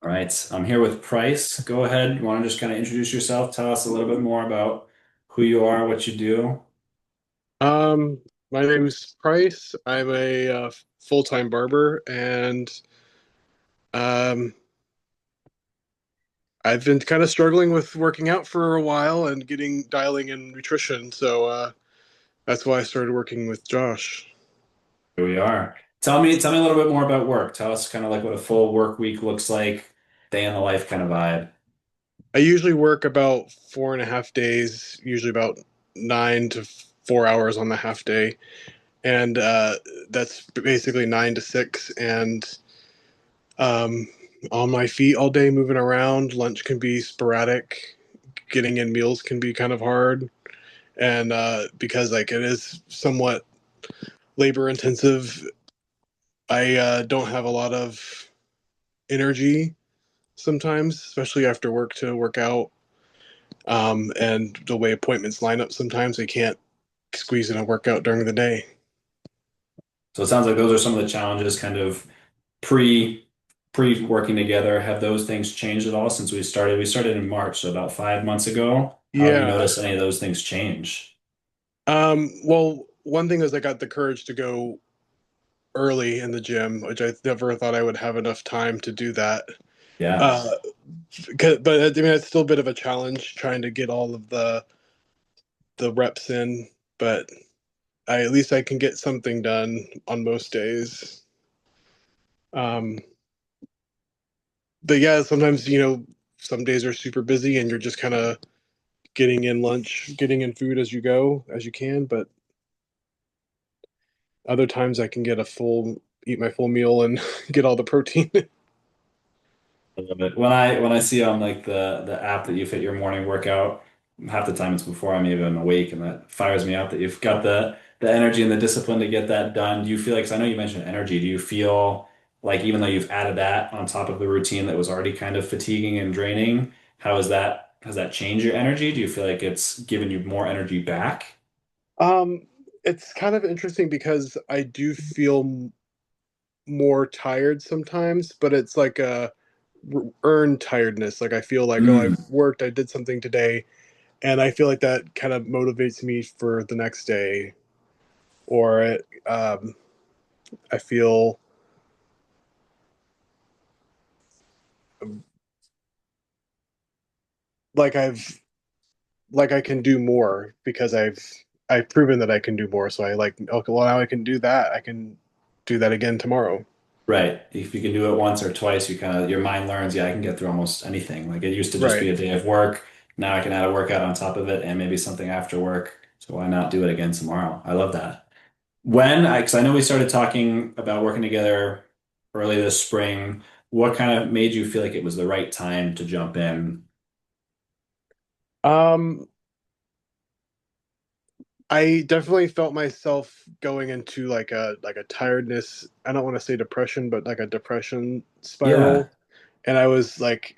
All right, I'm here with Price. Go ahead. You want to just kind of introduce yourself? Tell us a little bit more about who you are, what you do. Um, my name's Price. I'm a full-time barber, and um, I've been kind of struggling with working out for a while and getting dialing in nutrition. So that's why I started working with Josh. Here we are. Tell me a little bit more about work. Tell us kind of like what a full work week looks like, day in the life kind of vibe. I usually work about 4.5 days, usually about 9 to 4 hours on the half day, and that's basically 9 to 6. And um, on my feet all day, moving around. Lunch can be sporadic. Getting in meals can be kind of hard, and because like it is somewhat labor intensive, I don't have a lot of energy sometimes, especially after work to work out. And the way appointments line up, sometimes I can't squeeze in a workout during the day. So it sounds like those are some of the challenges kind of pre pre working together. Have those things changed at all since we started? We started in March, so about 5 months ago. How have you Yeah. noticed any of those things change? Well, one thing is I got the courage to go early in the gym, which I never thought I would have enough time to do that. Yeah. Uh, but I mean, it's still a bit of a challenge trying to get all of the reps in, but at least I can get something done on most days. Um, but yeah, sometimes some days are super busy and you're just kind of getting in lunch, getting in food as you go, as you can. But other times I can eat my full meal and get all the protein. I love it. When I see on like the app that you fit your morning workout, half the time it's before I'm even awake, and that fires me up that you've got the energy and the discipline to get that done. Do you feel like, 'cause I know you mentioned energy, do you feel like even though you've added that on top of the routine that was already kind of fatiguing and draining, has that changed your energy? Do you feel like it's given you more energy back? um, it's kind of interesting because I do feel more tired sometimes, but it's like a earned tiredness. Like I feel like, oh, I've Mm, worked, I did something today, and I feel like that kind of motivates me for the next day. Or I feel like I can do more because I've proven that I can do more. So I like, okay, well, now I can do that. I can do that again tomorrow. right. If you can do it once or twice, you kind of your mind learns, yeah, I can get through almost anything. Like it used to just Right. be a day of work. Now I can add a workout on top of it and maybe something after work. So why not do it again tomorrow? I love that. Because I know we started talking about working together early this spring. What kind of made you feel like it was the right time to jump in? Um, I definitely felt myself going into like a tiredness. I don't want to say depression, but like a depression Yeah, spiral. And I was like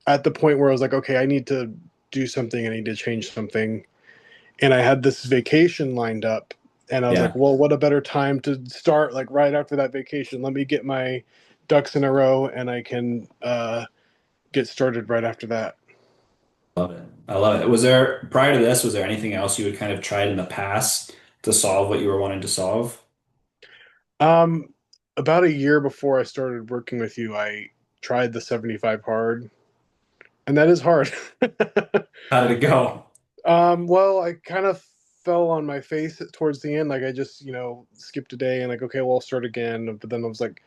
at the point where I was like, okay, I need to do something. I need to change something. And I had this vacation lined up, and I was like, yeah. well, what a better time to start like right after that vacation. Let me get my ducks in a row, and I can get started right after that. Love it. I love it. Was there, prior to this, was there anything else you had kind of tried in the past to solve what you were wanting to solve? Um, about a year before I started working with you, I tried the 75 hard, and that is hard. How did it go? Well, I kind of fell on my face towards the end. Like I just, skipped a day and like, okay, well, I'll start again. But then I was like,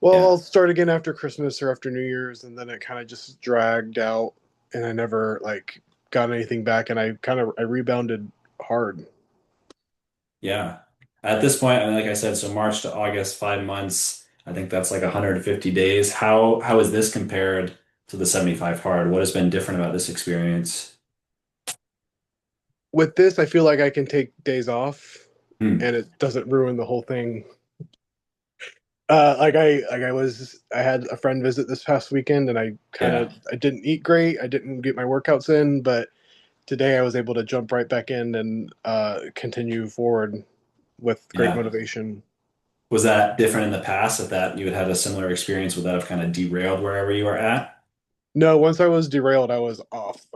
well, Yeah. I'll start again after Christmas or after New Year's, and then it kind of just dragged out, and I never like got anything back, and I rebounded hard. Yeah. At this point, I mean, like I said, so March to August, 5 months. I think that's like 150 days. How is this compared to the 75 hard? What has been different about this experience? With this, I feel like I can take days off, Hmm. and it doesn't ruin the whole thing. I had a friend visit this past weekend, and Yeah. I didn't eat great. I didn't get my workouts in, but today I was able to jump right back in and continue forward with great Yeah. motivation. Was that different in the past that you had had a similar experience? Would that have kind of derailed wherever you were at? No, once I was derailed, I was off.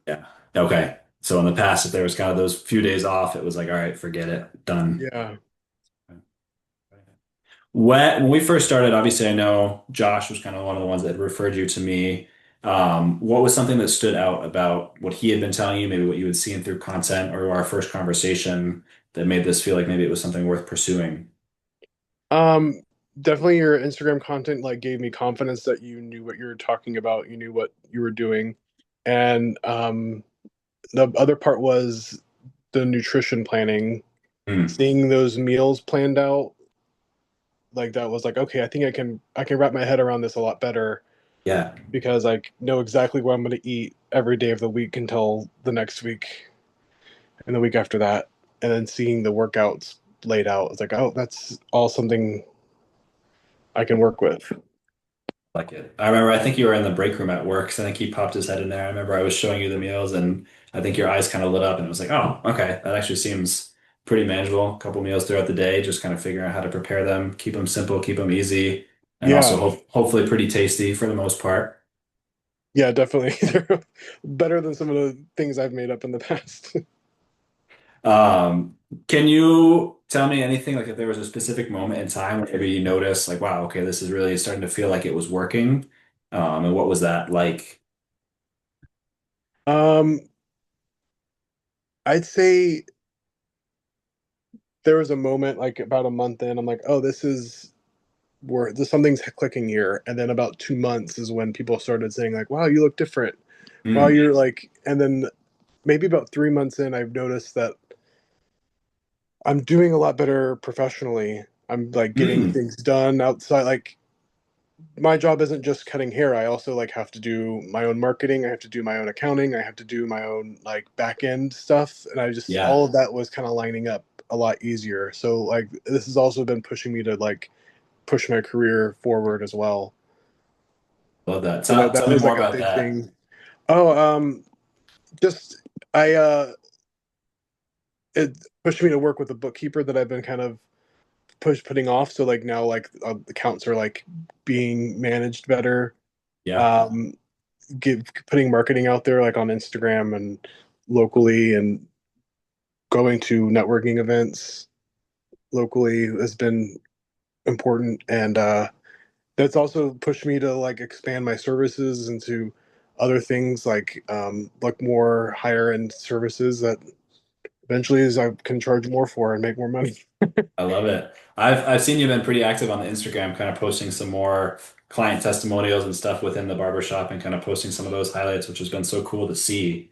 Yeah. Okay. So in the past, if there was kind of those few days off, it was like, all right, forget it, done. Yeah. When we first started, obviously, I know Josh was kind of one of the ones that had referred you to me. What was something that stood out about what he had been telling you, maybe what you had seen through content or our first conversation that made this feel like maybe it was something worth pursuing? Um, Definitely your Instagram content like gave me confidence that you knew what you were talking about, you knew what you were doing. And the other part was the nutrition planning, Hmm. seeing those meals planned out, like that was like, okay, I think I can wrap my head around this a lot better Yeah, because I know exactly what I'm going to eat every day of the week until the next week and the week after that. And then seeing the workouts laid out, it's like, oh, that's all something I can work with. like it. I remember, I think you were in the break room at work, 'cause I think he popped his head in there. I remember I was showing you the meals and I think your eyes kind of lit up and it was like, oh, okay, that actually seems pretty manageable. A couple meals throughout the day, just kind of figuring out how to prepare them, keep them simple, keep them easy, and also Yeah, hopefully pretty tasty for the most part. yeah, definitely. They're better than some of the things I've made up in the past. Um, can you tell me anything, like if there was a specific moment in time where maybe you noticed like, wow, okay, this is really starting to feel like it was working? And what was that like? um, I'd say there was a moment like about a month in, I'm like, oh, this is where there's something's clicking here. And then about 2 months is when people started saying like, wow, you look different. Wow, Mm, you're like, and then maybe about 3 months in, I've noticed that I'm doing a lot better professionally. I'm like getting mm, things done outside. Like my job isn't just cutting hair. I also like have to do my own marketing. I have to do my own accounting. I have to do my own like back end stuff. And I just yeah, all of that was kind of lining up a lot easier. So like this has also been pushing me to like push my career forward as well. love that. So that Tell me was more like a about big that. thing. Oh, just I it pushed me to work with a bookkeeper that I've been kind of putting off. So like now like accounts are like being managed better. Yeah, Um, putting marketing out there like on Instagram and locally and going to networking events locally has been important and that's also pushed me to like expand my services into other things like look more higher end services that eventually is I can charge more for and make more money. I love it. I've seen you've been pretty active on the Instagram, kind of posting some more client testimonials and stuff within the barbershop and kind of posting some of those highlights, which has been so cool to see.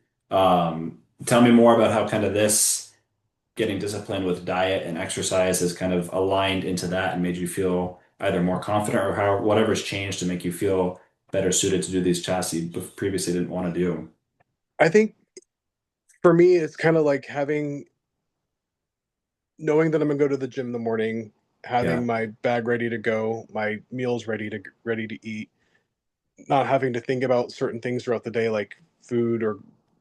Tell me more about how kind of this getting disciplined with diet and exercise has kind of aligned into that and made you feel either more confident or how whatever's changed to make you feel better suited to do these tasks you previously didn't want to do. I think for me it's kind of like having knowing that I'm gonna go to the gym in the morning, Yeah. having my bag ready to go, my meals ready to eat, not having to think about certain things throughout the day like food or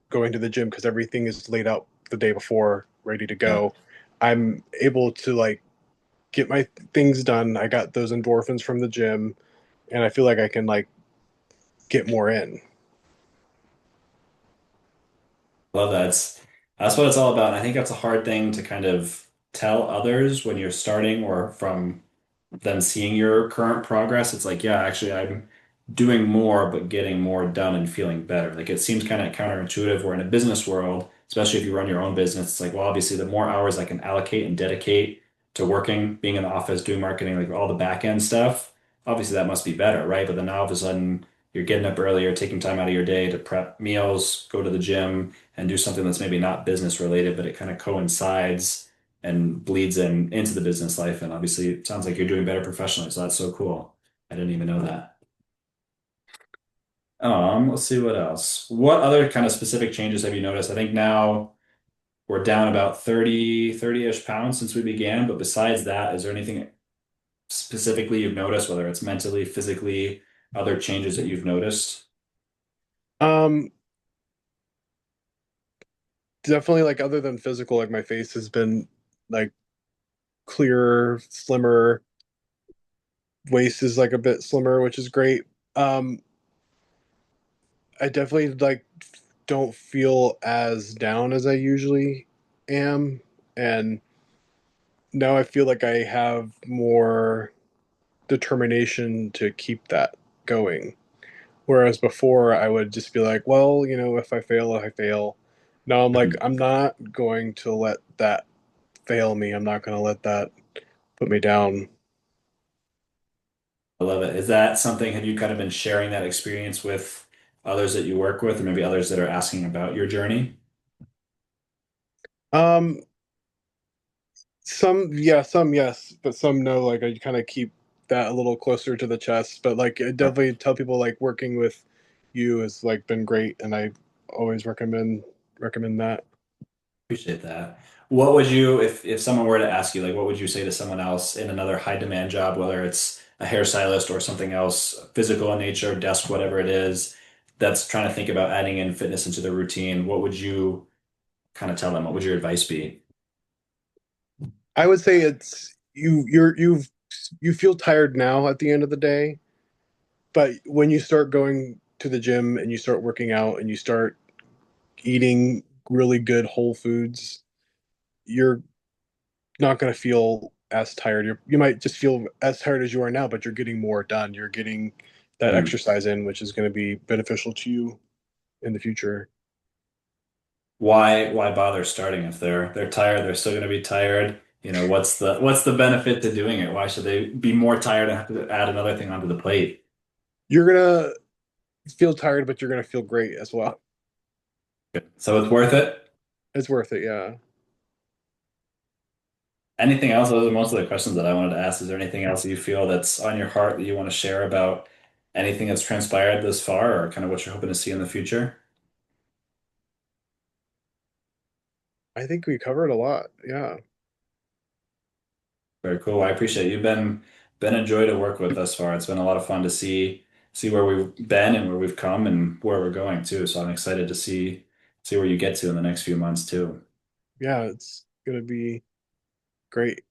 going to the gym because everything is laid out the day before, ready to Yeah. go. I'm able to like get my things done. I got those endorphins from the gym, and I feel like I can like get more in. Love that. That's what it's all about. And I think that's a hard thing to kind of tell others when you're starting or from them seeing your current progress. It's like, yeah, actually, I'm doing more, but getting more done and feeling better. Like it seems kind of counterintuitive. Where in a business world, especially if you run your own business, it's like, well, obviously, the more hours I can allocate and dedicate to working, being in the office, doing marketing, like all the back end stuff, obviously that must be better, right? But then now all of a sudden, you're getting up earlier, taking time out of your day to prep meals, go to the gym, and do something that's maybe not business related, but it kind of coincides and bleeds into the business life. And obviously, it sounds like you're doing better professionally. So that's so cool. I didn't even know that. Let's see what else. What other kind of specific changes have you noticed? I think now we're down about 30-ish pounds since we began. But besides that, is there anything specifically you've noticed, whether it's mentally, physically, other changes that you've noticed? Um, Definitely like other than physical, like my face has been like clearer, slimmer. waist is like a bit slimmer, which is great. Um, I definitely like don't feel as down as I usually am, and now I feel like I have more determination to keep that going. Whereas before, I would just be like, well, if I fail, I fail. Now I'm like, I'm not going to let that fail me. I'm not going to let that put me down. I love it. Is that something, have you kind of been sharing that experience with others that you work with, or maybe others that are asking about your journey? Um, some yes, but some no. Like I kind of keep that a little closer to the chest. But like, I definitely tell people like working with you has like been great, and I always recommend that. Appreciate that. What would you, if someone were to ask you, like, what would you say to someone else in another high demand job, whether it's a hairstylist or something else, physical in nature, desk, whatever it is, that's trying to think about adding in fitness into the routine? What would you kind of tell them? What would your advice be? I would say it's you feel tired now at the end of the day, but when you start going to the gym and you start working out and you start eating really good whole foods, you're not going to feel as tired. You might just feel as tired as you are now, but you're getting more done. You're getting that Hmm. exercise in, which is going to be beneficial to you in the future. Why bother starting if they're tired, they're still going to be tired. What's the benefit to doing it? Why should they be more tired and have to add another thing onto the plate? You're going to feel tired, but you're going to feel great as well. So it's worth it. It's worth it. Yeah. Anything else? Those are most of the questions that I wanted to ask. Is there anything else that you feel that's on your heart that you want to share about anything that's transpired this far, or kind of what you're hoping to see in the future? I think we covered a lot. Yeah. Very cool. I appreciate it. You've been a joy to work with thus far. It's been a lot of fun to see where we've been and where we've come and where we're going too. So I'm excited to see where you get to in the next few months too. Yeah. It's going to be great.